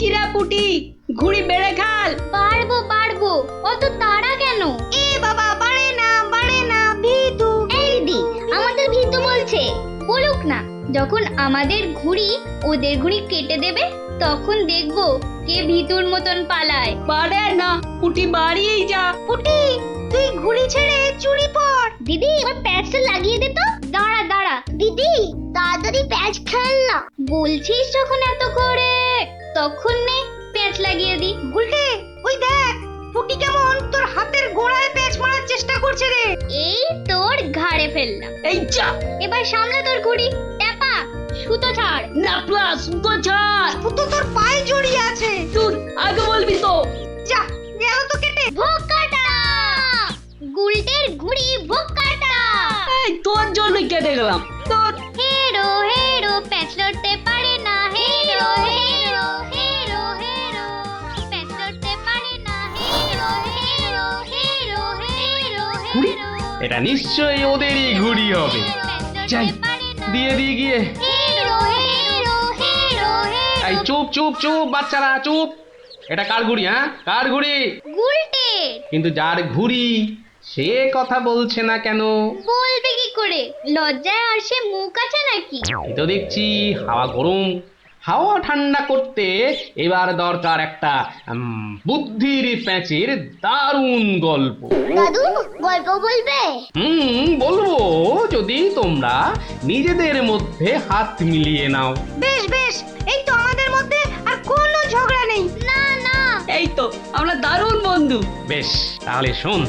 কিরা পুটি, ঘুড়ি বেড়ে খাল। পারবো পারবো, অত তাড়া কেন? এ বাবা, বাড়ে না ভিতু। এই দিদি, আমাদের ভীতু বলছে। বলুক না, যখন আমাদের ঘুড়ি ওদের ঘুড়ি কেটে দেবে তখন দেখবো কে ভীতুর মতন পালায়। বাড়ে না, পুটি বাড়িয়েই যা। পুটি, তুই ঘুড়ি ছেড়ে চুরি পর। দিদি, এবার প্যাচটা লাগিয়ে দে তো। দাঁড়া দাঁড়া দিদি, তাড়াতাড়ি প্যাচ খেল না। বলছিস যখন এত করে, তখন নে প্যাচ লাগিয়ে দি। গুলটে, ওই দেখ পুটি কেমন তোর হাতের গোড়ায় প্যাচ মারার চেষ্টা করছে রে। এই তোর ঘাড়ে ফেললাম। এই যা, এবার সামলা তোর ঘুড়ি। ট্যাপা, সুতো ছাড়। না প্লাস সুতো ছাড়। সুতো তোর পায়ে জড়িয়ে আছে। তুই আগে বলবি তো। যা, গেল তো কেটে। ভোকাটা, গুলটের ঘুড়ি ভোকাটা। এই তোর জন্যই কেটে গেলাম। তোর হেরো হেরো, প্যাচ লড়তে পারে না। হেরো হেরো হেরো হেরো, প্যাচ লড়তে পারে না। হেরো হেরো হেরো হেরো ঘুড়ি? হেরো, এটা নিশ্চয়ই ওদেরই ঘুড়ি হবে। যাই, দিয়ে দিয়ে গিয়ে। হেরো হেরো হেরো হেরো। এই চুপ চুপ চুপ বাচ্চারা, চুপ। এটা কার ঘুড়ি? হ্যাঁ, কার ঘুড়ি? গুলটে। কিন্তু যার ঘুড়ি সে কথা বলছে না কেন? বলবে কি করে? লজ্জায় আর সে মুখ আছে নাকি? এই তো দেখছি হাওয়া গরম, হাওয়া ঠান্ডা করতে এবার দরকার একটা বুদ্ধির প্যাঁচের দারুণ গল্প। দাদু, গল্প বলবে? বলবো, যদি তোমরা নিজেদের মধ্যে হাত মিলিয়ে নাও। বেশ বেশ, এই তো আমাদের মধ্যে আর কোনো ঝগড়া নেই। না না, এই তো আমরা দারুণ বন্ধু। বেশ, তাহলে শোন।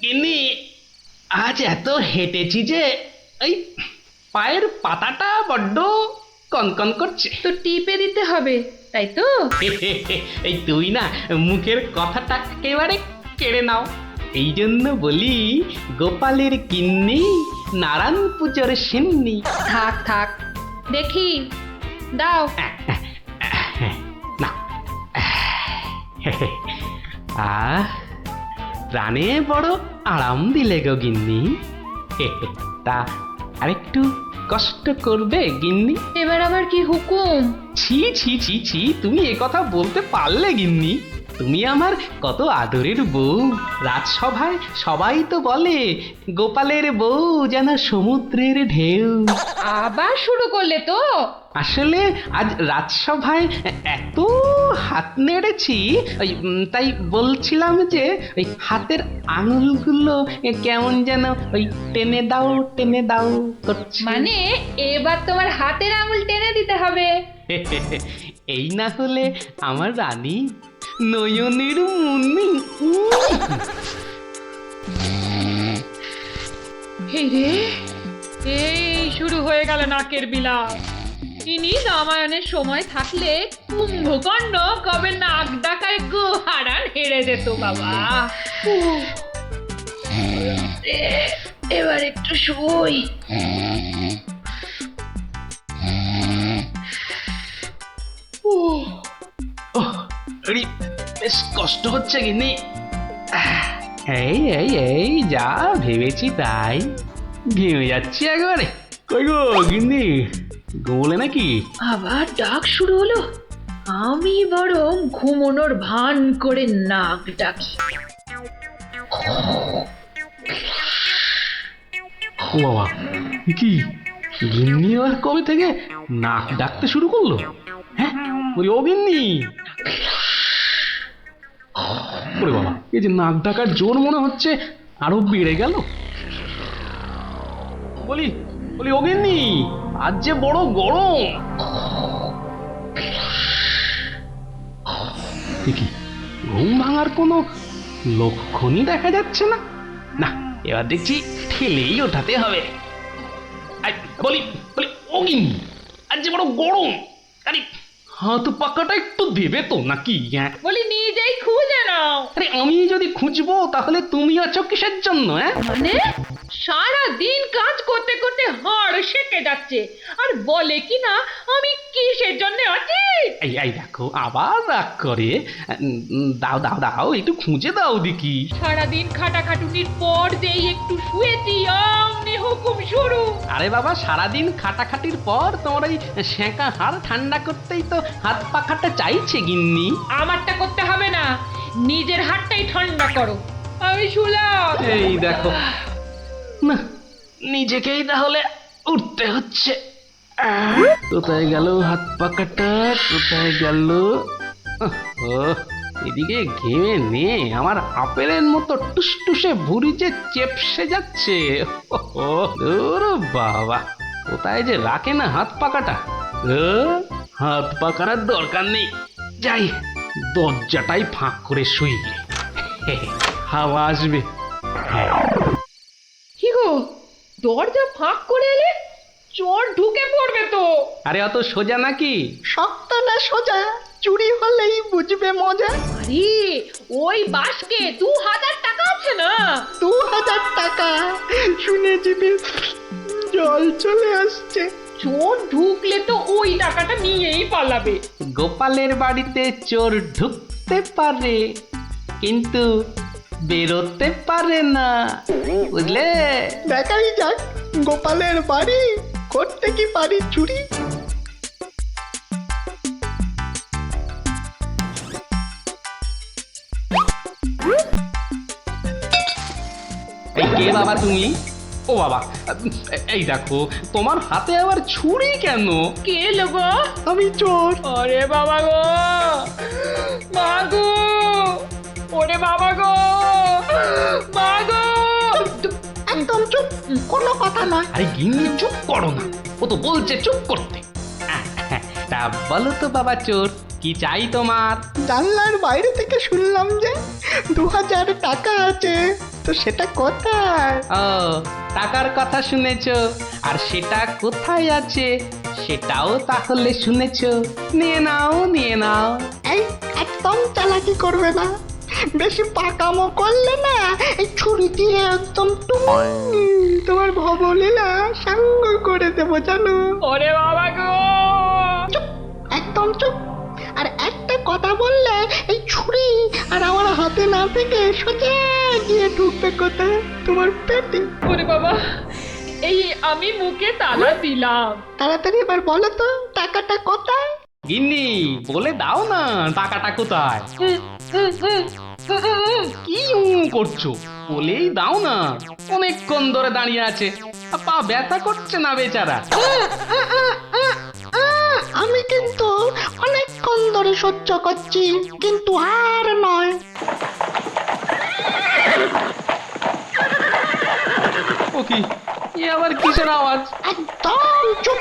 গিন্নি, আজ এত হেঁটেছি যে এই পায়ের পাতাটা বড্ড কনকন করছে। তো টিপে দিতে হবে, তাই তো? এই তুই না মুখের কথাটা একেবারে কেড়ে নাও। এই জন্য বলি, গোপালের গিন্নি নারায়ণ পুজোর সিন্নি। থাক থাক, দেখি দাও। না, প্রাণে বড় আরাম দিলে গো গিন্নি। তা আরেকটু কষ্ট করবে গিন্নি? এবার আবার কি হুকুম? ছি ছি ছি ছি, তুমি এ কথা বলতে পারলে গিন্নি? তুমি আমার কত আদরের বউ। রাজসভায় সবাই তো বলে গোপালের বউ যেন সমুদ্রের ঢেউ। আবার শুরু করলে তো? আসলে আজ রাজসভায় এত হাত নেড়েছি, তাই বলছিলাম যে ওই হাতের আঙুলগুলো কেমন যেন ওই টেনে দাও করছে। মানে এবার তোমার হাতের আঙুল টেনে দিতে হবে? এই না হলে আমার রানী নয়নের মুন্নি। এই রে, এই শুরু হয়ে গেল নাকের বিলাপ। ইনি রামায়ণের সময় থাকলে কুম্ভকর্ণ কবে নাক ডাকায় গো হারান হেরে যেত বাবা। এবার একটু শুই। বেশ কষ্ট হচ্ছে গিন্নি। এই এই এই যা ভেবেছি তাই, ঘেমে যাচ্ছি একবারে। কই গো গিন্নি, গোলে নাকি? আবার ডাক শুরু হলো। আমি বরং ঘুমোনোর ভান করে নাক ডাকি। ও বাবা, কি গিন্নি আবার কবে থেকে নাক ডাকতে শুরু করলো? হ্যাঁ, বলি ও গিন্নি। ওরে বাবা, এই যে নাক ডাকার জোর মনে হচ্ছে আরো বেড়ে গেল। বলি বলি ও গিন্নি, আজ যে বড় গরম। দেখি ঘুম ভাঙার কোনো লক্ষণই দেখা যাচ্ছে না। না, এবার দেখছি ঠেলেই ওঠাতে হবে। বলি বলি ও গিন্নি, আজ যে বড় গরম, আরে হাত পাকাটা একটু দেবে তো নাকি? হ্যাঁ, বলি নিজেই খুঁজে নাও। আরে আমি যদি খুঁজবো তাহলে তুমি আছো কিসের জন্য? হ্যাঁ, মানে সারা দিন কাজ করতে করতে হাড় সেকে যাচ্ছে আর বলে কি না আমি কিসের জন্য আছি। এই দেখো আবার রাগ করে। দাও দাও দাও একটু খুঁজে দাও দেখি। সারাদিন খাটাখাটুনির পর যেই একটু শুয়েছি অমনি হুকুম শুরু। আরে বাবা সারাদিন খাটাখাটির পর তোমার ওই সেঁকা হাড় ঠান্ডা করতেই তো হাত পাখাটা চাইছে গিন্নি। আমারটা করতে হবে না, নিজের হাতটাই ঠান্ডা করো। আমি শুলাম। এই দেখো না, নিজেকেই তাহলে উঠতে হচ্ছে। কোথায় গেল হাত পাখাটা, কোথায় গেল? এদিকে ঘেমে নে আমার আপেলের মতো টুসটুসে ভুঁড়ি যে চেপসে যাচ্ছে। বাবা কোথায় যে রাখে না হাত পাখাটা। হাত পাখার দরকার নেই, যাই দরজাটাই ফাঁক করে শুই, হাওয়া আসবে। কি গো, দরজা ফাঁক করে এলে চোর ঢুকে পড়বে তো। আরে অত সোজা নাকি? শক্ত না সোজা, চুরি হলেই বুঝবে মজা। আরে ওই বাসকে 2000 টাকা আছে না। 2000 টাকা শুনে জিভে জল চলে আসছে। চোর ঢুকলে তো ওই টাকাটা নিয়েই পালাবে। গোপালের বাড়িতে চোর ঢুকতে পারে কিন্তু বেরোতে পারে না, বুঝলে? দেখাই যাক গোপালের বাড়ি করতে কি পারি চুরি। এই কে বাবা তুমি? ও বাবা এই দেখো তোমার হাতে আবার ছুরি কেন? কে লোগো? আমি চোর। আরে বাবা গো, মা গো, ওরে বাবা গো, মা গো। একদম চুপ, কোনো কথা নয়। আরে গিন্নি চুপ করো না, ও তো বলছে চুপ করতে। তা বলো তো বাবা চোর, কি চাই তোমার? জানলার বাইরে থেকে শুনলাম যে 2000 টাকা আছে, তো সেটা কোথায়? ও টাকার কথা শুনেছো, আর সেটা কোথায় আছে সেটাও তাহলে শুনেছো। নিয়ে নাও নিয়ে নাও। এই একদম চালাকি করবে না, বেশি পাকামো করলে না এই ছুরি দিয়ে একদম তোমার ভবলীলা সাঙ্গ করে দেবো জানো। ওরে বাবা গো। চুপ, একদম চুপ। আর একটা কথা বললে এই ছুরি আর আমার হাতে না থেকে সোজা গিয়ে ঢুকবে কোথায়? তোমার পেটে। ওরে বাবা, এই আমি মুখে তালা দিলাম। তাড়াতাড়ি এবার বলো তো টাকাটা কোথায়? গিন্নি বলে দাও না টাকাটা কোথায়। কি করছো, বলেই দাও না। অনেকক্ষণ ধরে দাঁড়িয়ে আছে, পা ব্যথা করছে না বেচারা। আমি কিন্তু অনেকক্ষণ ধরে সহ্য করছি, কিন্তু আর নয়। ও কি, এ আবার কিসের আওয়াজ? একদম চুপ।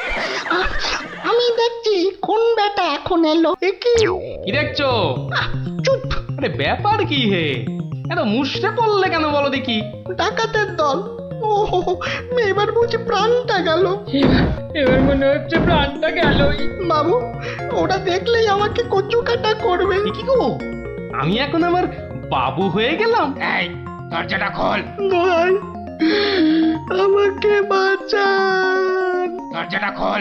আমি দেখছি কোন বেটা এখন এলো। এ কি? কি দেখছো? চুপ। আরে ব্যাপার কি হে, এত মুষড়ে পড়লে কেন বলো দেখি? ডাকাতের দল। ও এবার বুঝি প্রাণটা গেল। এবার মনে হচ্ছে প্রাণটা গেলই। বাবু ওরা দেখলেই আমাকে কচু কাটা করবে। এ কি গো, আমি এখন আমার বাবু হয়ে গেলাম? এই দরজাটা খোল, ভাই আমাকে বাঁচান। দরজাটা খোল।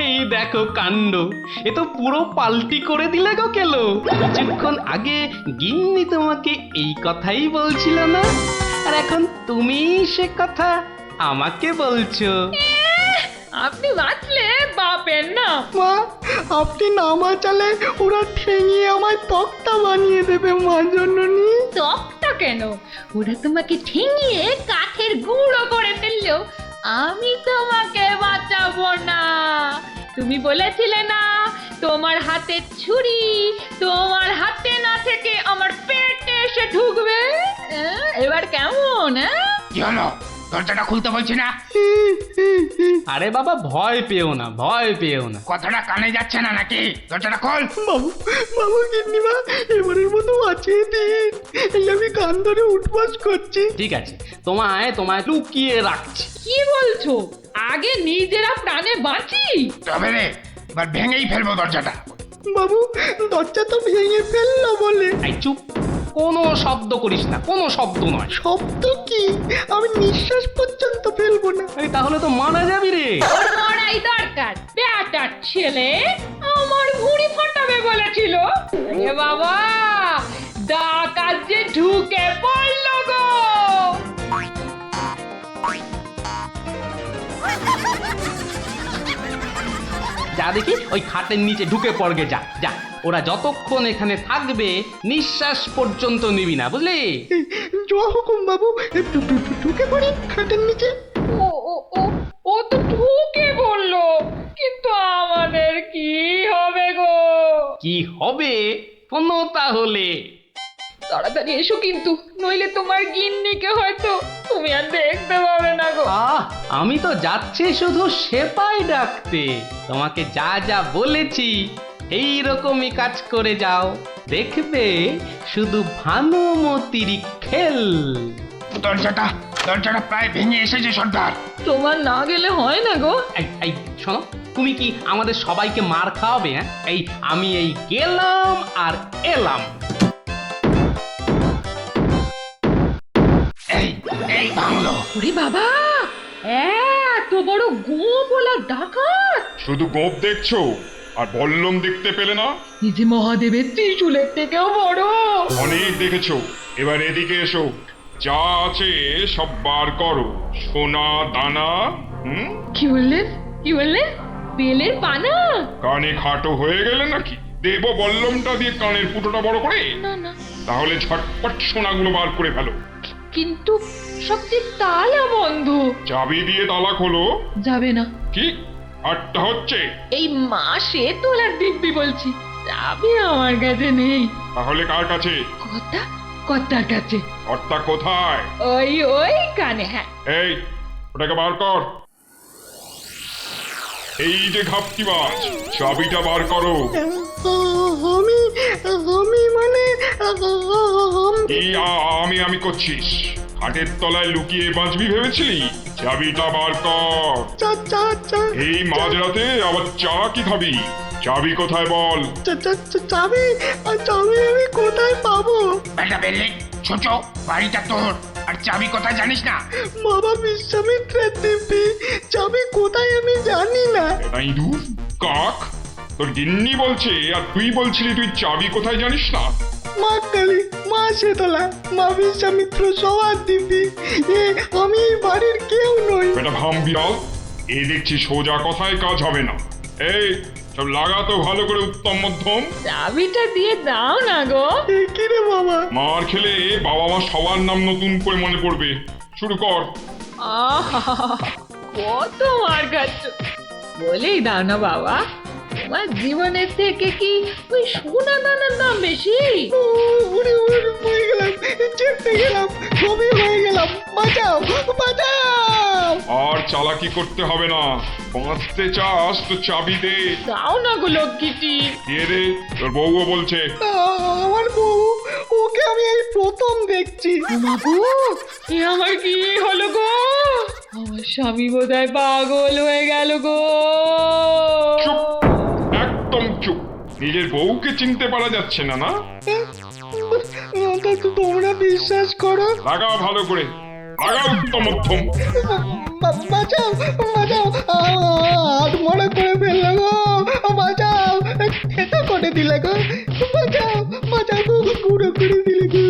এই দেখো কাণ্ড, এ তো পুরো পাল্টি করে দিলে গো কেলো। কিছুক্ষণ আগে গিন্নি তোমাকে এই কথাই বলছিল না, আর এখন তুমি সে কথা আমাকে বলছো। আপনি বাঁচলে বাপের না। মা আপনি না বাঁচালে ওরা ঠেঙিয়ে আমায় তক্তা বানিয়ে দেবে মা জননী। তকটা কেন, ওরা তোমাকে ঠেঙিয়ে কাঠের গুঁড়ো করে ফেললো, আমি তোমাকে বাঁচাবো না। তুমি বলেছিলে না তোমার হাতে ছুরি তোমার হাতে না থেকে আমার পেটে এসে ঢুকবে। এবার কেমন? কি হলো, দরজাটা খুলতে বলছি না? আরে বাবা ভয় পেও না, ভয় পেও না। কথাটা কানে যাচ্ছে না নাকি? দরজাটা খোল। বাবু বাবু গিন্নিমা এবারের মতো বাঁচিয়ে দিন, এই আমি কান ধরে উঠবাস করছি। ঠিক আছে, তোমায় তোমায় লুকিয়ে রাখছি। কি বলছো? আগে নিজেরা প্রাণে বাঁচি। তবে রে, এবার ভেঙেই ফেলবো দরজাটা। বাবু দরজা তো ভেঙে ফেললো বলে। এই চুপ, কোনো শব্দ করিস না, কোনো শব্দ নয়। শব্দ কি? আমি নিঃশ্বাস পর্যন্ত ফেলবো না। এই তাহলে তো মারা যাবি রে। ওর মরাই দরকার। বেটার ছেলে আমার ভুঁড়ি ফাটাবে বলেছিল। এ বাবা, ডাকাত যে ঢুকে পড়লো গো। যা দেখি ওই খাটের নিচে ঢুকে পড়গে, যা যা। ওরা যতক্ষণ এখানে থাকবে নিঃশ্বাস পর্যন্ত নিবি না, বুঝলি? জয় হুকুম বাবু, ঢুকে পড়ি খাটের নিচে। ও ও ও ও তো ঢুকে বললো, কিন্তু আমাদের কি হবে গো? কি হবে কোনো তাহলে? তাড়াতাড়ি এসো কিন্তু, নইলে তোমার গিন্নিকে হয়তো তুমি আর দেখতে পাবে না গো। আমি তো যাচ্ছি শুধু সেপাই ডাকতে। তোমাকে যা যা বলেছি এই রকমই কাজ করে যাও, দেখবে শুধু ভানুমতির খেল। দরজাটা প্রায় ভেঙে এসেছে সর্দার। তোমার না গেলে হয় না গো। এই শোনো, তুমি কি আমাদের সবাইকে মার খাওয়াবে? হ্যাঁ, আমি গেলাম আর এলাম। এই বাংলো। ওরে বাবা, এত বড় গোপলা ডাকাত! শুধু গোপ দেখছো আর বল্লম দেখতে পেলে না? এই যে মহাদেবের ত্রিশূলের থেকেও বড়। অনেক দেখেছো, এবার এদিকে এসো। যা আছে সব বার করো, সোনা দানা। কি বললেন? কি বললেন? বেলের পানা? কানে খাটো হয়ে গেলে নাকি? দেব বল্লমটা দিয়ে কানের ফুটোটা বড় করে? না না, তাহলে ঝটপট সোনাগুলো বার করে ফেলো। কিন্তু সব যে তালা বন্ধ। চাবি দিয়ে তালা খোলো। যাবে না। কি আটটা হচ্ছে? এই মাসে তোলার দিব্যি বলছি, চাবি আমার কাছে নেই। তাহলে কার কাছে? কর্তার কাছে। কর্তা কোথায়? ওই কানে। হ্যাঁ, এই ওটাকে বার কর। এই যে ঘাপটিবাজ, চাবিটা বার করো। আমি মানে এই আমি করছিস? হাটের তলায় লুকিয়ে বাঁচবি ভেবেছিলি? চাবিটা বার কর। এই মাঝরাতে আবার চা কি খাবি? চাবি কোথায় বল? চাবি আমি কোথায় পাবো? বেটা বেলে ছোট, বাড়িটা তোর, আর চাবি কোথায় জানিস না? বাবা বিশ্বামিত্রের দিব্যি, চাবি কোথায় আমি জানি না। এটা ইঁদুর কাক, তোর গিন্নি বলছে আর তুই বলছিলি তুই চাবি কোথায় জানিস না? মা কালী, মা শীতলা, মা বিশ্বামিত্র সবার দিব্যি, আমি এই বাড়ির কেউ নই। বেটা ভাম বিড়াল, এ দেখছি সোজা কথায় কাজ হবে না। এই সব লাগাতো ভালো করে উত্তম মধ্যম। চাবিটা দিয়ে দাও না গো। কি রে বাবা? মার খেলে বাবা মা সবার নাম নতুন করে মনে পড়বে। শুরু কর। আহা, কত মার খাচ্ছ! বলেই দাও না বাবা, তোমার জীবনের থেকে কি ওই সোনা দানার দাম বেশি? উড়ে হয়ে গেলাম, চেপে গেলাম, ছবি হয়ে গেলাম, বাঁচাও বাঁচাও। আর চালাকি করতে হবে না, বাঁচতে চাস তো চাবি দে। দাও না গো লক্ষ্মীটি। দিয়ে দে, তোর বউও বলছে। আমার বউ, ওকে আমি এই প্রথম দেখছি। বাবু, এ আমার কি হলো গো? আমার স্বামী বোধহয় পাগল হয়ে গেল গো। চুপ, একদম চুপ। নিজের বউকে চিনতে পারা যাচ্ছে না? না তোমরা বিশ্বাস করো? লাগা ভালো করে, লাগা উত্তম মধ্যম। বাঁচাও বাঁচাও, হাত মরা করে ফেললো গো, বাঁচাও, খেতে করে দিলে গো, বাঁচাও বাঁচাও গো, পুরো করে দিলে গো।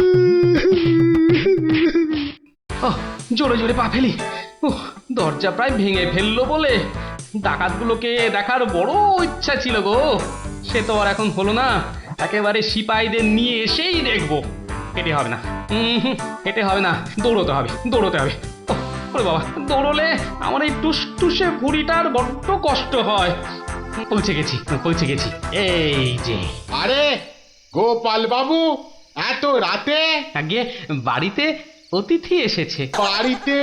জোরে জোরে পা ফেলি। দরজা প্রায় ভেঙে ফেললো বলে ডাকাতগুলোকে দেখার বড় ইচ্ছা ছিল গো। সে তো আর এখন হলো না। একেবারে সিপাহীদের নিয়ে এসেই দেখবো। হেঁটে হবে না, হেঁটে হবে না, দৌড়তে হবে, দৌড়তে হবে। ওরে বাবা, দৌড়লে আমার এই টুসটুসে ভুঁড়িটার বড্ড কষ্ট হয়। পৌঁছে গেছি। এই যে। আরে গোপাল বাবু, এত রাতে? আগে বাড়িতে অতিথি এসেছে। বাড়িতে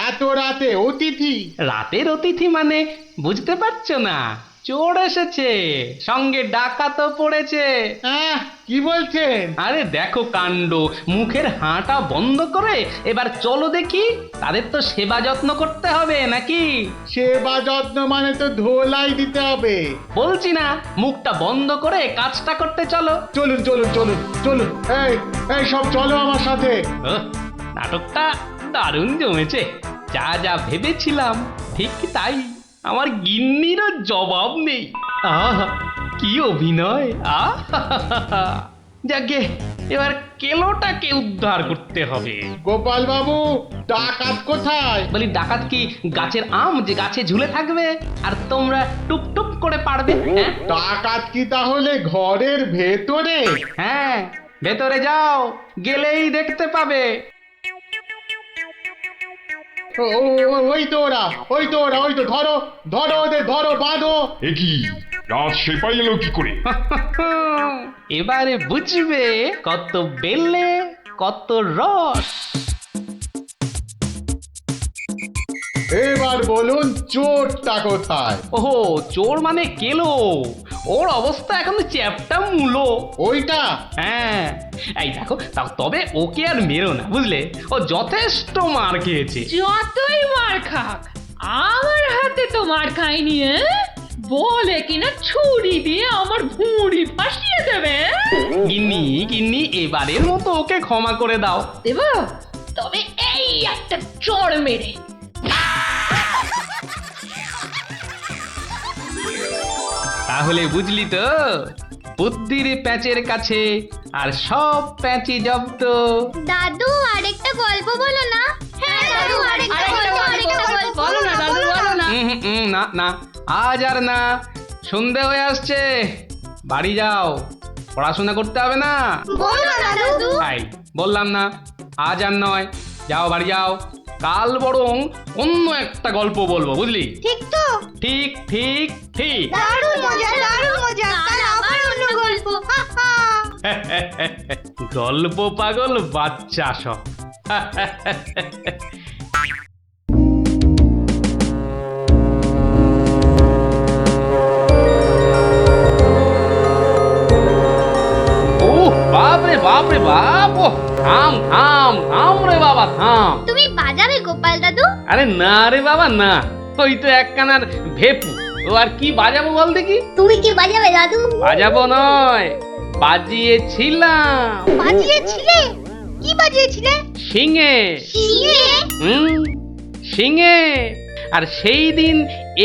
এত রাতে অতিথি? রাতের অতিথি মানে বুঝতে পারছো না? চোর এসেছে, সঙ্গে ডাকাতও পড়েছে। কি বলছেন? আরে দেখো কাণ্ড, মুখের হাঁটা বন্ধ করে এবার চলো দেখি, তাদের তো সেবা যত্ন করতে হবে নাকি? সেবা যত্ন মানে তো ধোলাই দিতে হবে। বলছি না, মুখটা বন্ধ করে কাজটা করতে চলো। চলুন চলুন চলুন চলুন, এই এই সব চলো আমার সাথে। নাটকটা দারুণ জমেছে, যা যা ভেবেছিলাম ঠিক তাই। আমার গিন্নিরও জবাব নেই। আহা কি অভিনয়! আহা যাকে এবার কেলোটাকে উদ্ধার করতে হবে। গোপাল বাবু, ডাকাত কোথায়? বলি ডাকাত কি গাছের আম যে গাছে ঝুলে থাকবে আর তোমরা টুপ টুপ করে পারবে? হ্যাঁ ডাকাত কি তাহলে ঘরের ভেতরে? হ্যাঁ, ভেতরে যাও, গেলেই দেখতে পাবে। ওই তো ওরা, ওই তো ওরা, ওই তো, ধরো ধরো ওদের, ধরো, বাঁধো। এ কি, রাত সেপাই এলো কি করে? এবারে বুঝবে কত বেলে কত রস। এবার বলুন চোরটা কোথায়? ওহো, চোর মানে কেলো, ওর অবস্থা এখন চ্যাপটা মূলো। ওইটা? হ্যাঁ, এই দেখো, তবে ওকে আর মেরো না, বুঝলে? ও যথেষ্ট মার খেয়েছে। যতই মার খাক, আমার হাতে তো মার খায়নি। বলে কিনা ছুরি দিয়ে আমার ভুঁড়ি ফাঁসিয়ে দেবে। গিন্নি গিন্নি, এবারের মতো ওকে ক্ষমা করে দাও। দেব, তবে এই একটা চড় মেরে। তাহলে বুঝলি তো, বুদ্ধির প্যাঁচের কাছে আর সব প্যাঁচি জব্দ। দাদু আরেকটা গল্প বলো না। হ্যাঁ দাদু আরেকটা গল্প বলো না। দাদু বলো না। না না, আজ আর না, সন্ধে হয়ে আসছে, বাড়ি যাও, পড়াশোনা করতে হবে না। বলো না দাদু। তাই বললাম না, আজ আর নয়, যাও বাড়ি যাও, কাল বরং অন্য একটা গল্প বলবো, বুঝলি? ঠিক তো? ঠিক ঠিক ঠিক। দারুণ মজা, দারুণ মজা। কাল আবার অন্য গল্প। হা হা। গল্প পাগল বাচ্চা সব। বাপ রে বাপ রে বাপ, থাম থাম থাম রে বাবা, থাম। তুমি বাজাবে গোপাল দাদু? আরে না রে বাবা না, ওই তো একখানার ভেপু, ও আর কি বাজাবো বল দেখি? তুমি কি বাজাবে দাদু? বাজাবো নয়, বাজিয়েছিলাম। বাজিয়েছিলে? কি বাজিয়েছিলে? শিঙে। শিঙে? শিঙে। আর সেই দিন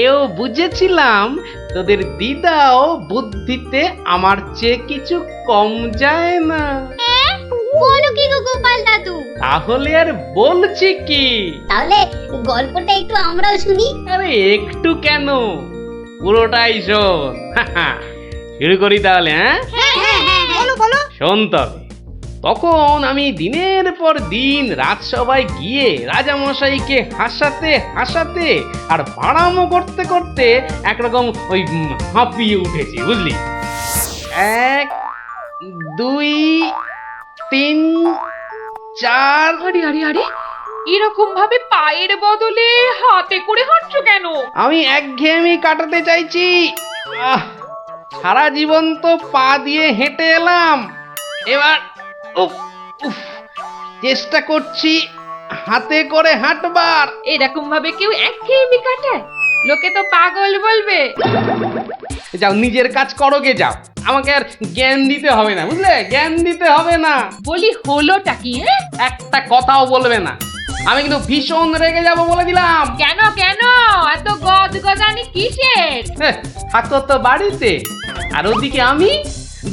এও বুঝেছিলাম তোদের দিদাও বুদ্ধিতে আমার চেয়ে কিছু কম যায় না। বলো কি গো গোপাল দাদু? তাহলে আর বলছি কি, তাহলে গল্পটা একটু আমরাও শুনি। আরে একটু কেন, পুরোটাই শোন। শুরু করি তাহলে। হ্যাঁ বলো বলো। শোন তবে, তখন আমি দিনের পর দিন রাজসভায় গিয়ে রাজামশাইকে হাসাতে হাসাতে আর বাড়ামো করতে করতে একরকম ওই হাঁপিয়ে উঠেছি, বুঝলি? 1 2 3 4। আরে আরে আরে, এরকম ভাবে পায়ের বদলে হাতে করে হাঁটছো কেন? আমি একঘেয়েমি কাটাতে চাইছি। সারা জীবন তো পা দিয়ে হেঁটে এলাম, এবার উফ উফ চেষ্টা করছি হাতে করে হাঁটবার। এরকম ভাবে কেউ একঘেয়েমি কাটায়? লোকে তো পাগল বলবে। যাও, নিজের কাজ করো গে, যাও, আমাকে আর জ্ঞান দিতে হবে না, বুঝলে? জ্ঞান দিতে হবে না। বলি হলোটা কি? একটা কথাও বলবে না, আমি কিন্তু ভীষণ রেগে যাব বলে দিলাম। কেন কেন এত গদগদানি কিসের? থাকো তো বাড়িতে, আর ওদিকে আমি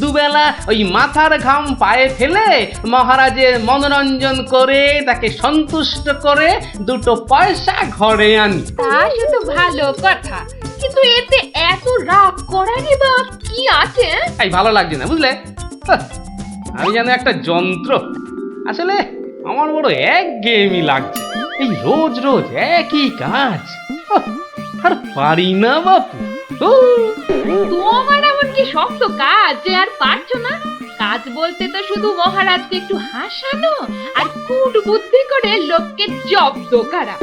দুবেলা ওই মাথার ঘাম পায়ে ফেলে মহারাজের মনোরঞ্জন করে তাকে সন্তুষ্ট করে 2 পয়সা ঘরে আনি। তা শুধু ভালো কথা, কিন্তু এতে এত রাগ করারই বা কি আছে? এই ভালো লাগছে না, বুঝলে? আমি যেন একটা যন্ত্র। আসলে আমার বড় একঘেয়েমি লাগছে, এই রোজ রোজ একই কাজ, আর পারি না বাপু। তোমার এমন কি শক্ত কাজ যে আর পারছো না? কাজ বলতে তো শুধু মহারাজকে একটু হাসানো আর কুট বুদ্ধি করে লোককে জব্দ করা।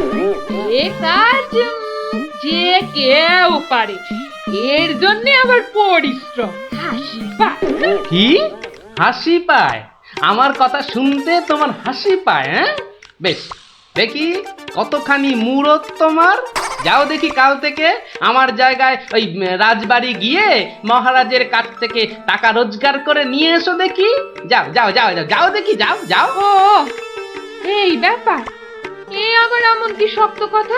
এ কাজ যে কেউ পারে, এর জন্য আবার পরিশ্রম হাসি পায়। কি হাসি পায়? আমার কথা শুনতে তোমার হাসি পায়? হ্যাঁ, বেশ দেখি কতখানি মুরত তোমার। যাও দেখি কাল থেকে আমার জায়গায় ওই রাজবাড়ি গিয়ে মহারাজের কাছ থেকে টাকা রোজগার করে নিয়ে এসো দেখি। যাও যাও যাও যাও যাও দেখি, যাও যাও। ও এই ব্যাপার, এ আবার এমন কি শক্ত কথা?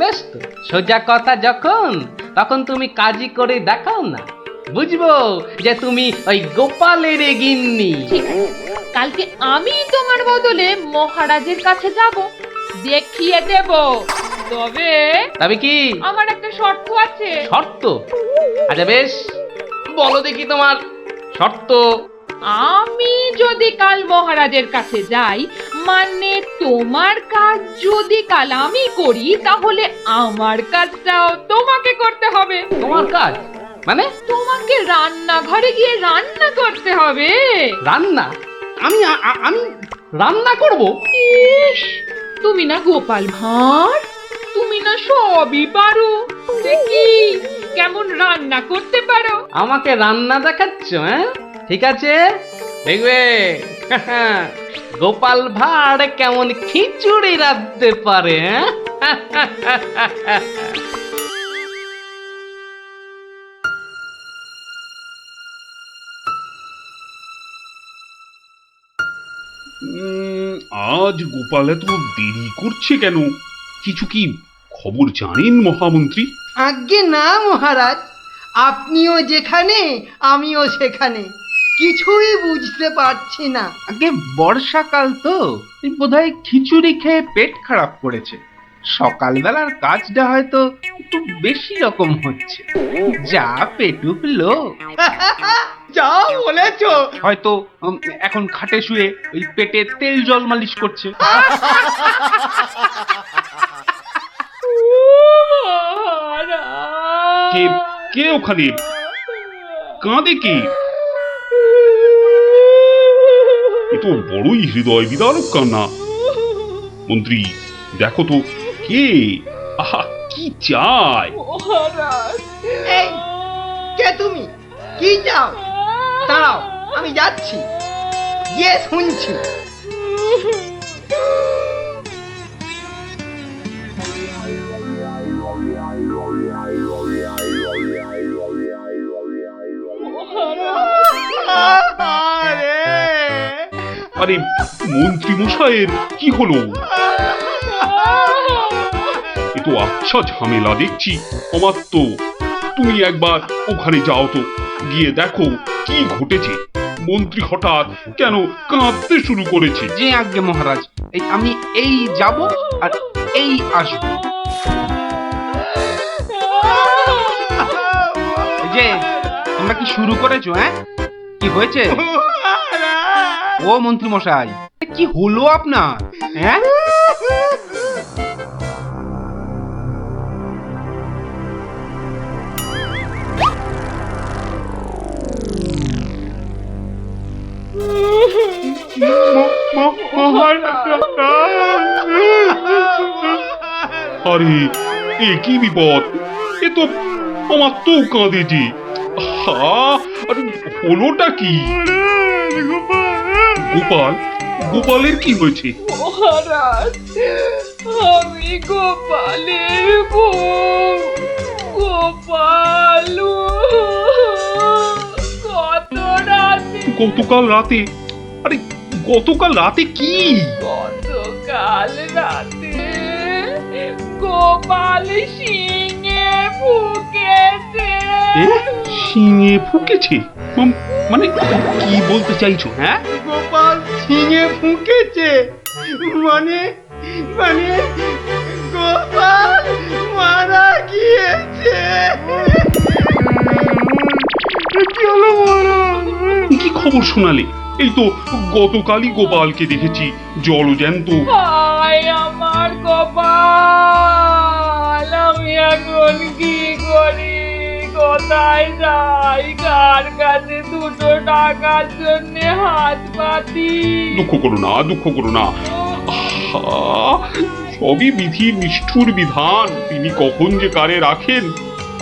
বেশ তো, সোজা কথা যখন তখন তুমি কাজই করে দেখাও না, বুঝবো যে তুমি ওই গোপালের গিন্নি। ঠিক আছে, কালকে আমি তোমার বদলে মহারাজের কাছে যাব, দেখিয়ে দেব। তবে তবে কি আমার একটা শর্ত আছে। শর্ত? আচ্ছা বেশ, বলো দেখি তোমার শর্ত। আমি যদি কাল মহারাজের কাছে যাই, মানে তোমার কাজ যদি কাল আমি করি, তাহলে আমার কাজটাও তোমাকে করতে হবে। তোমার কাজ মানে? তোমাকে রান্নাঘরে গিয়ে রান্না করতে হবে। রান্না? আমি আমি রান্না করব? ইস, তুমি না গোপাল ভাঁড়, তুমি না সবই পারো। দেখি কেমন রান্না করতে পারো। আমাকে রান্না দেখাচ্ছ? হ্যাঁ, ঠিক আছে, দেখবে গোপাল ভাঁড় কেমন খিচুড়ি রাঁধতে পারে। হ্যাঁ, আজ গোপাল এত দেরি করছে কেন? কিছু কি খবর জানেন মহামন্ত্রী? আজ্ঞে না মহারাজ, আপনিও যেখানে আমিও সেখানে, কিছুই বুঝতে পারছি না। আগে বর্ষাকাল তো, বোধহয় খিচুড়ি খেয়ে পেট খারাপ করেছে। সকালবেলার কাজটা হয়তো একটু বেশি রকম হচ্ছে, যা পেটুক লোক। যা বলেছো। হয়তো এখন খাটে শুয়ে ওই পেটে তেল জল মালিশ করছে। কে কে ওখানে কাঁদে? কে? এ তো বড়ই হৃদয় বিদারক কান্না। মন্ত্রী দেখো তো কে? আহা, কি চায়? এই, কে তুমি? কি চাও? দাঁড়াও, আমি যাচ্ছি, গিয়ে শুনছি। আরে মন্ত্রী মশাইয়ের কি হলো? এ তো আচ্ছা ঝামেলা দেখছি। অমাত্য, তুমি একবার ওখানে যাও তো, গিয়ে দেখো কি ঘটেছে। মন্ত্রী হঠাৎ কেন কাঁদতে শুরু করেছে? যে আজ্ঞে মহারাজ, এই আমি এই যাব আর এই আসব। এই যে তোমরা কি শুরু করেছো? হ্যাঁ, কি হয়েছে? ও মন্ত্রী মশাই, কি হলো আপনার? হ্যাঁ, আরে এ কি বিপদ! এ তো অমাত্য কাঁদে যে। আরে হলোটা কি? গোপাল, গোপালের কি হয়েছে? মহারাজ, আমি গোপালের বউ। গোপাল কত রাতে, গতকাল রাতে? আরে গতকাল রাতে কি? গতকাল রাতে গোপাল শিঙে ফুকেছে। এ শিঙে ফুকেছে? মানে কি বলতে চাইছো? হ্যাঁ, গোপাল ছিঙে ফুঁকেছে মানে? মানে গোপাল মারা গিয়েছে। কি খবর শোনালে? এই তো গতকালই গোপালকে দেখেছি জলজ্যান্ত। হায় আমার গোপাল, আমি এখন কি করি? কোথায় যাই? কার কাছে দুটো টাকার জন্য হাত পাতি? দুঃখ করো না, দুঃখ করো না। আহা, সবই বিধির নিষ্ঠুর বিধান। তিনি কখন যে কারে রাখেন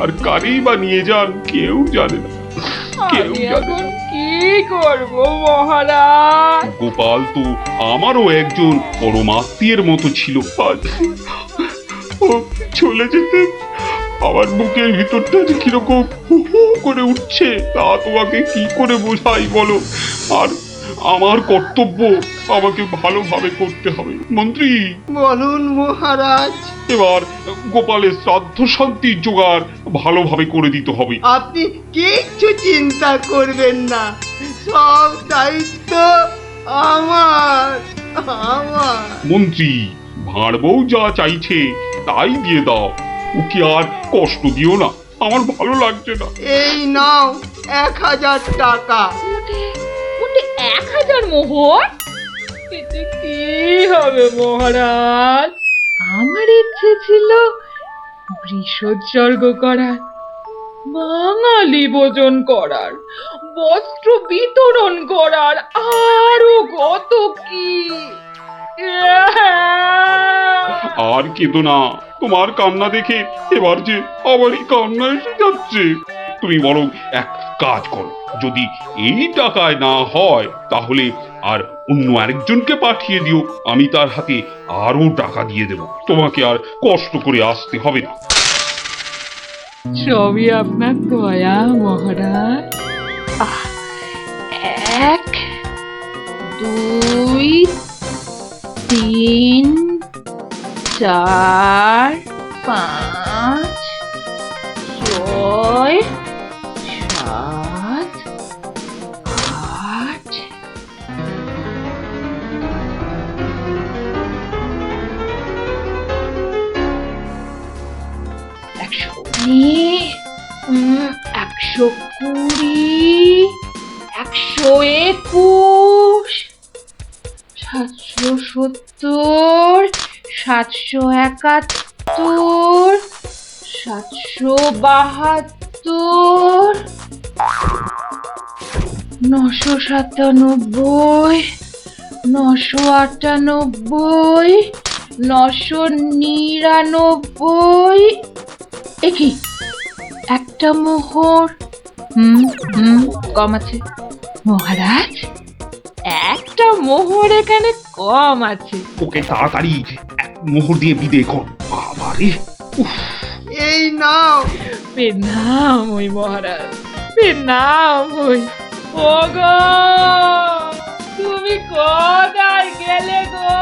আর কারেই বা নিয়ে যান কেউ জানে না, কেউ আমি জানে এখন না। কি করব মহারাজ? গোপাল তো আমারও একজন পরমাত্মীয়ের মতো ছিল। আজ ও চলে যেতে আমার বুকের ভিতরটা যে কিরকম হু হু করে উঠছে তা তোমাকে কি করে বোঝাই বলো। আর আমার কর্তব্য আমাকে ভালোভাবে করতে হবে। মন্ত্রী, বলুন মহারাজ। এবার গোপালের শ্রাদ্ধ শান্তির জোগাড় ভালোভাবে করে দিতে হবে। আপনি কিচ্ছু চিন্তা করবেন না, সব দায়িত্ব আমার আমার মন্ত্রী, ভাঁড় বউ যা চাইছে তাই দিয়ে দাও, ওকে আর কষ্ট দিও না, আমার ভালো লাগছে না। এই নাও 1000 টাকা। মোটে 1000 মোহর? এতে কি হবে মহারাজ? আমার ইচ্ছে ছিল বৃষোৎসর্গ করার, বাঙালি ভোজন করার, বস্ত্র বিতরণ করার, আরো কত কি। আর কেঁদো না, তোমার কান্না দেখে এবার যে আবারই কান্না এসে যাচ্ছে। তুমি বরং এক কাজ করো, যদি এই টাকায় না হয় তাহলে আর অন্য আরেকজনকে পাঠিয়ে দিও, আমি তার হাতে আরো টাকা দিয়ে দেব, তোমাকে আর কষ্ট করে আসতে হবে না। সবই আপনার দয়া মহারাজ। 1 2 3 4 5 6 7 8 119 120 121 770 771 772 997 998 999। একই একটা মোহর কম আছে মহারাজ, একটা মোহর এখানে কম আছে। ওকে তাড়াতাড়ি এক মোহর দিয়ে বিদে কর। বাবারে, এই নাও। প্রণাম ওই মহারাজ, প্রণাম ওই। ওগো, তুমি কোথায় গেলে গো?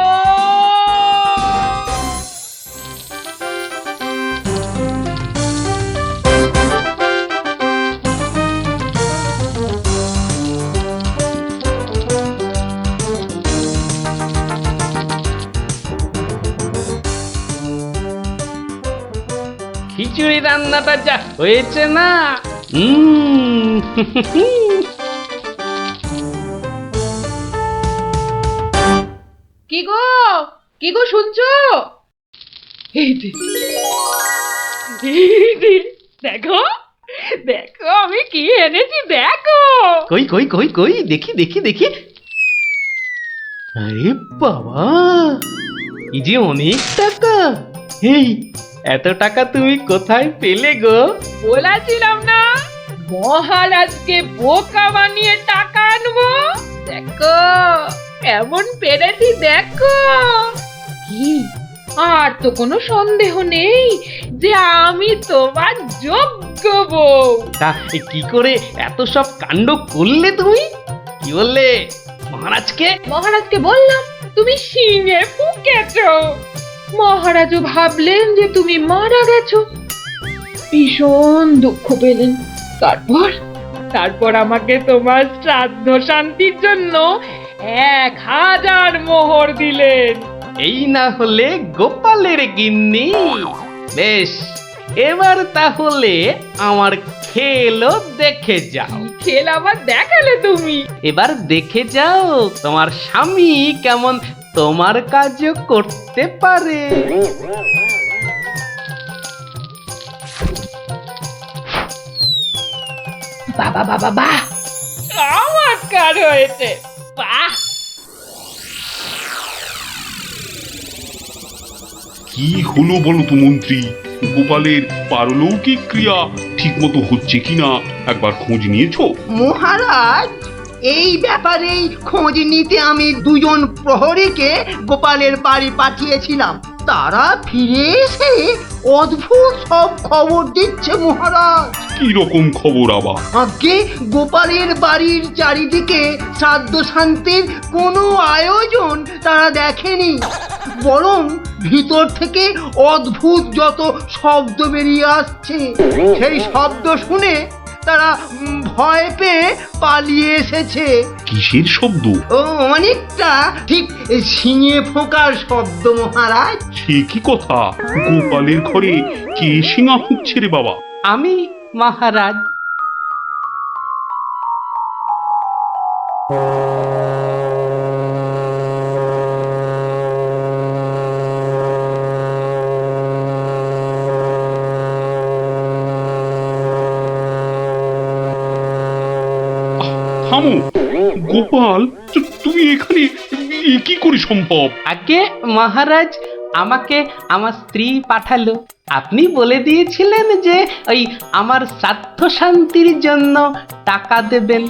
খিচুড়ি রান্নাটা যা হয়েছে না, কি গো, কি গো শুনছো? এই যে, দেখো দেখো আমি কি এনেছি, দেখো। কই কই কই কই দেখি দেখি দেখি। আরে বাবা, এই যে অনেক টাকা। এই এত টাকা তুমি কোথায় পেলে গো? বলেছিলাম না মহারাজকে বোকা বানিয়ে টাকা আনবো। দেখো কেমন পেরেছি, দেখো। কি আর তো কোনো সন্দেহ নেই যে আমি তোমার যোগ্য বউ। তা কি করে এত সব কাণ্ড করলে তুমি? কি বললে মহারাজকে? মহারাজকে বললাম তুমি শিঙে ফুকেছো। মহারাজও ভাবলেন যে তুমি মারা গেছো, ভীষণ দুঃখ পেলেন। তারপর আমাকে তোমার শ্রাদ্ধ শান্তির জন্য 1000 মোহর দিলেন। এই না হলে গোপালের গিন্নি। বেশ, এবার তাহলে আমার খেলও দেখে যাও। খেল আবার দেখালে তুমি? এবার দেখে যাও তোমার স্বামী কেমন তোমার কাজও করতে পারে। বাবা বাবা বাহ, চমৎকার হয়েছে, বাহ। কি হলো বলো তো মন্ত্রী, গোপালের পারলৌকিক ক্রিয়া ঠিকমতো হচ্ছে কিনা একবার খোঁজ নিয়েছো? মহারাজ, এই ব্যাপারেই খোঁজ নিতে আমি দুজন প্রহরীকে গোপালের বাড়ি পাঠিয়েছিলাম। তারা ফিরে এসে অদ্ভুত সব খবর দিচ্ছে মহারাজ। কি রকম খবর আবার? আগে গোপালের বাড়ির চারিদিকে শ্রাদ্ধ শান্তির কোনো আয়োজন তারা দেখেনি, বরং ভিতর থেকে অদ্ভুত যত শব্দ বেরিয়ে আসছে, সেই শব্দ শুনে তারা ভয় পেয়ে পালিয়ে এসেছে। কিসের শব্দ? ও অনেকটা ঠিক শিঙে ফোঁকার শব্দ মহারাজ। সে কি কথা? গোপালের ঘরে কে শিঙা ফুঁকছে রে বাবা? আমি মহারাজ। থামো গোপাল, তুমি এখানে এ কি করে সম্ভব? আগে মহারাজ, আমাকে আমার স্ত্রী পাঠালো। আপনি বলে দিয়েছিলেন যে ওই আমার শ্রাদ্ধ শান্তির জন্য টাকা দেবেন,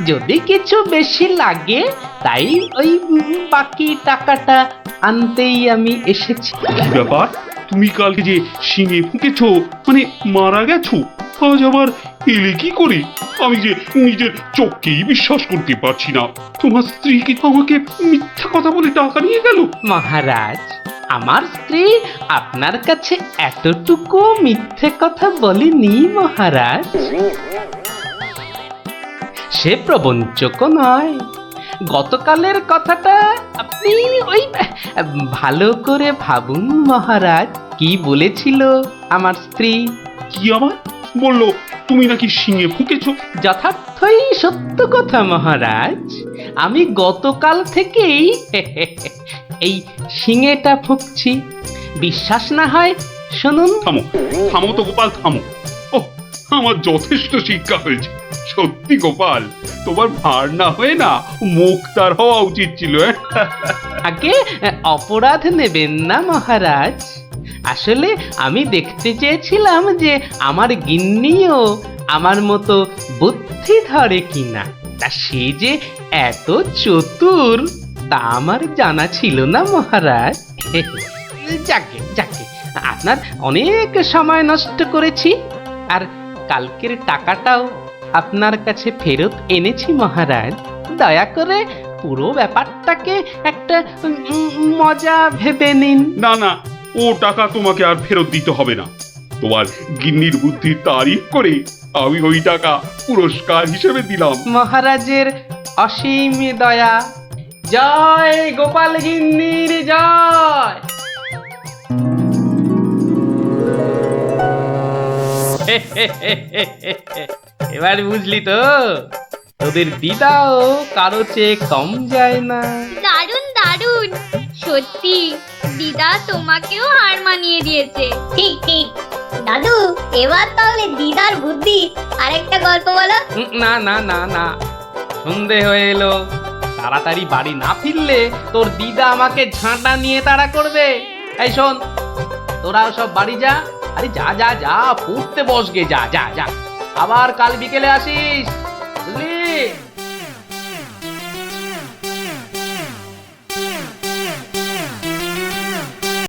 যদি কিছু বেশি লাগে তাই ওই বাকি টাকাটা আনতেই আমি এসেছি। কি ব্যাপার? তুমি কালকে যে শিঙে ফুঁকেছো, মানে মারা গেছো, আজ আবার এলে কি করে? আমি যে নিজের চোখকেই বিশ্বাস করতে পারছি না। তোমার স্ত্রী কি আমাকে মিথ্যা কথা বলে টাকা নিয়ে গেল? মহারাজ, আমার স্ত্রী আপনার কাছে এতটুকু মিথ্যে কথা বলেনি মহারাজ। সে প্রবঞ্চক নয়। গতকালের কথাটা আপনি ওই ভালো করে ভাবুন মহারাজ, কি বলেছিল আমার স্ত্রী। কি আবার বললো? তুমি নাকি শিঙে ফুঁকেছো? যথার্থই সত্য কথা মহারাজ। আমি গতকাল থেকেই এই শিঙেটা ফুঁকছি। বিশ্বাস না হয় শুনুন। থামো থামো তো গোপাল, থামো। ও, আমার যথেষ্ট শিক্ষা হয়েছে। সত্যি গোপাল, তোমার ভার না হয়ে না মুখ তার হওয়া উচিত ছিল। আগে অপরাধ নেবেন না মহারাজ। আসলে আমি দেখতে চেয়েছিলাম যে আমার গিন্নিও আমার মতো বুদ্ধি ধরে কিনা। তা সে যে এত চতুর তা আমার জানা ছিল না মহারাজ। যাকে যাকে, আপনার অনেক সময় নষ্ট করেছি, আর কালকের টাকাটাও আপনার কাছে ফেরত এনেছি মহারাজ। দয়া করে পুরো ব্যাপারটাকে একটা মজা ভেবে নিন। না না, ও টাকা তোমাকে আর ফেরত দিতে হবে না। তোমার গিন্নির বুদ্ধির তারিফ করে আমি ওই টাকা পুরস্কার হিসেবে দিলাম। মহারাজের অসীম দয়া। জয় গোপাল গিন্নির জয়। এবার বুঝলি তো, তোদের দিদাও কারো চেয়ে কম যায় না। দারুণ দারুণ, সত্যি দিদা তোমাকেও হার মানিয়ে দিয়েছে। ঠিক ঠিক। দাদু, এবার তাহলে দিদার বুদ্ধি আরেকটা গল্প বলো। না না না না, সন্ধে হয়ে এলো। তাড়াতাড়ি বাড়ি না ফিরলে তোর দিদা আমাকে ঝাঁটা নিয়ে তাড়া করবে। এই শোন, তোরাও সব বাড়ি যা। আরে যা যা যা, পড়তে বসগে, যা যা যা। আবার কাল বিকেলে আসিস, বুঝলি?